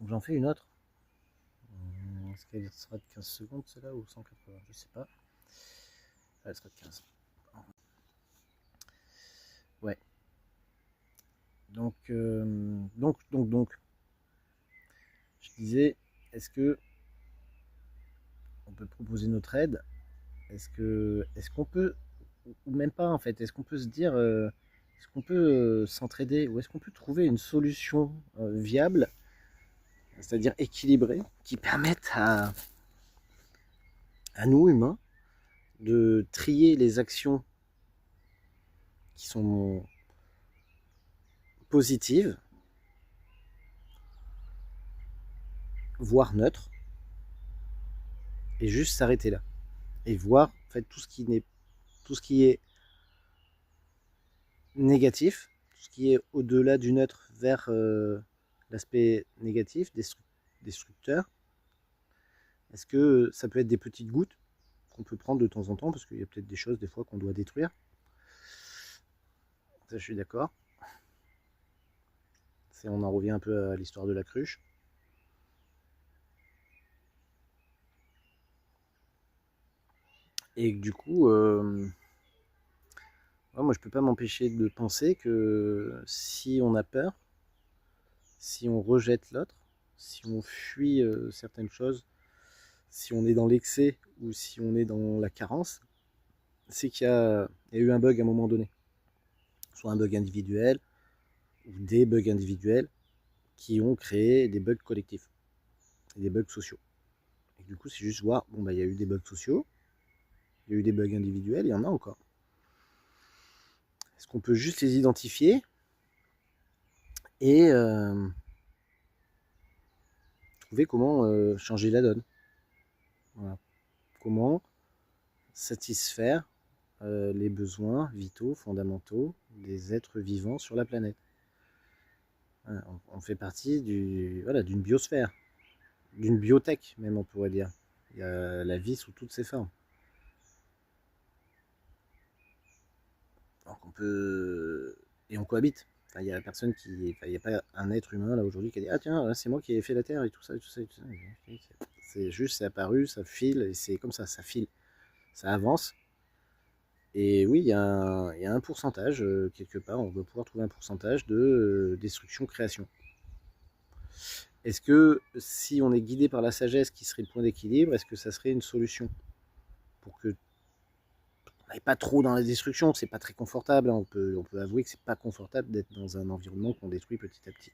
Donc j'en fais une autre. Est-ce qu'elle sera de 15 secondes celle-là ou 180? Je sais pas. Elle sera de 15. Ouais. Donc, je disais, est-ce que on peut proposer notre aide? Est-ce qu'on peut, ou même pas en fait, est-ce qu'on peut se dire, est-ce qu'on peut s'entraider, ou est-ce qu'on peut trouver une solution viable, c'est-à-dire équilibrée, qui permette à nous humains de trier les actions qui sont positives, voire neutres, et juste s'arrêter là et voir en fait tout ce qui est négatif, tout ce qui est au-delà du neutre vers l'aspect négatif, destructeur. Est-ce que ça peut être des petites gouttes qu'on peut prendre de temps en temps, parce qu'il y a peut-être des choses des fois qu'on doit détruire. Ça, je suis d'accord. On en revient un peu à l'histoire de la cruche. Et du coup, moi je peux pas m'empêcher de penser que si on a peur, si on rejette l'autre, si on fuit certaines choses, si on est dans l'excès ou si on est dans la carence, c'est qu'il y a eu un bug à un moment donné. Soit un bug individuel ou des bugs individuels qui ont créé des bugs collectifs et des bugs sociaux. Et du coup, c'est juste voir, bon, bah, il y a eu des bugs sociaux, il y a eu des bugs individuels, il y en a encore. Est-ce qu'on peut juste les identifier et trouver comment changer la donne? Voilà. Comment satisfaire les besoins vitaux, fondamentaux des êtres vivants sur la planète. Voilà, on fait partie d'une biosphère, d'une biotech même, on pourrait dire. Il y a la vie sous toutes ses formes. Donc on peut... Et on cohabite. Enfin, il y a personne qui... Enfin, il n'y a pas un être humain là aujourd'hui qui a dit « Ah tiens, c'est moi qui ai fait la Terre et tout ça, et tout ça, et tout ça. » C'est juste, c'est apparu, ça file, et c'est comme ça file. Ça avance. Et oui, il y a un pourcentage, quelque part, on doit pouvoir trouver un pourcentage de destruction-création. Est-ce que si on est guidé par la sagesse qui serait le point d'équilibre, est-ce que ça serait une solution pour que on n'aille pas trop dans la destruction? C'est pas très confortable, hein. On peut avouer que c'est pas confortable d'être dans un environnement qu'on détruit petit à petit.